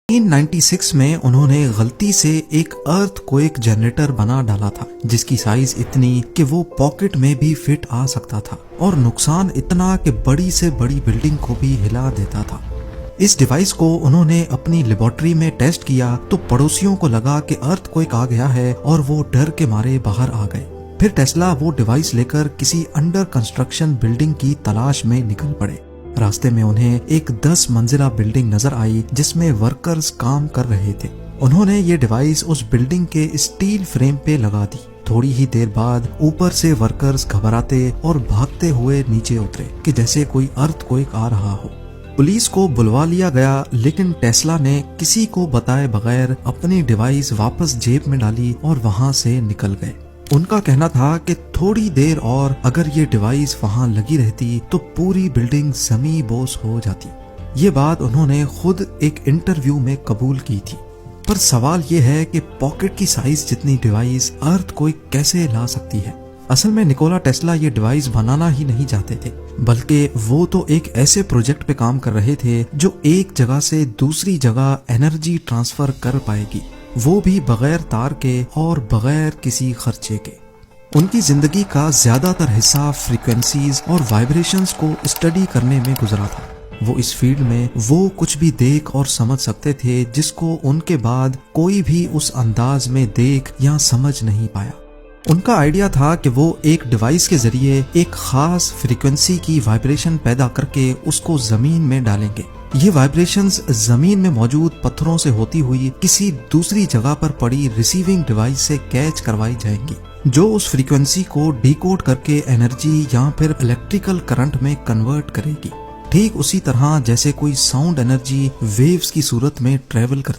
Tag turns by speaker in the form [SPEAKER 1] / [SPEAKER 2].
[SPEAKER 1] 1996 में उन्होंने गलती से एक अर्थक्वेक जनरेटर बना डाला था जिसकी साइज इतनी कि वो पॉकेट में भी फिट आ सकता था और नुकसान इतना कि बड़ी से बड़ी बिल्डिंग को भी हिला देता था। इस डिवाइस को उन्होंने अपनी लेबोरेटरी में टेस्ट किया तो पड़ोसियों को लगा कि अर्थक्वेक आ गया है और वो डर के मारे बाहर आ गए। फिर टेस्ला वो डिवाइस लेकर किसी अंडर कंस्ट्रक्शन बिल्डिंग की तलाश में निकल पड़े। रास्ते में उन्हें एक 10 मंजिला बिल्डिंग नजर आई जिसमें वर्कर्स काम कर रहे थे। उन्होंने ये डिवाइस उस बिल्डिंग के स्टील फ्रेम पे लगा दी। थोड़ी ही देर बाद ऊपर से वर्कर्स घबराते और भागते हुए नीचे उतरे कि जैसे कोई अर्थक्वेक आ रहा हो। पुलिस को बुलवा लिया गया लेकिन टेस्ला ने किसी को बताए बगैर अपनी डिवाइस वापस जेब में डाली और वहां से निकल गए। उनका कहना था कि थोड़ी देर और अगर ये डिवाइस वहां लगी रहती तो पूरी बिल्डिंग जमी बोस हो जाती। ये बात उन्होंने खुद एक इंटरव्यू में कबूल की थी। पर सवाल ये है कि पॉकेट की साइज जितनी डिवाइस अर्थक्वेक कैसे ला सकती है। असल में निकोला टेस्ला ये डिवाइस बनाना ही नहीं चाहते थे, बल्कि वो तो एक ऐसे प्रोजेक्ट पे काम कर रहे थे जो एक जगह से दूसरी जगह एनर्जी ट्रांसफर कर पाएगी, वो भी बगैर तार के और बगैर किसी खर्चे के। उनकी जिंदगी का ज्यादातर हिस्सा फ्रीक्वेंसीज और वाइब्रेशंस को स्टडी करने में गुजरा था। वो इस फील्ड में वो कुछ भी देख और समझ सकते थे जिसको उनके बाद कोई भी उस अंदाज में देख या समझ नहीं पाया। उनका आइडिया था कि वो एक डिवाइस के जरिए एक खास फ्रीक्वेंसी की वाइब्रेशन पैदा करके उसको जमीन में डालेंगे। ये वाइब्रेशंस जमीन में मौजूद पत्थरों से होती हुई किसी दूसरी जगह पर पड़ी रिसीविंग डिवाइस से कैच करवाई जाएंगी, जो उस फ्रीक्वेंसी को डिकोड करके एनर्जी या फिर इलेक्ट्रिकल करंट में कन्वर्ट करेगी। ठीक उसी तरह जैसे कोई साउंड एनर्जी वेव्स की सूरत में ट्रेवल करती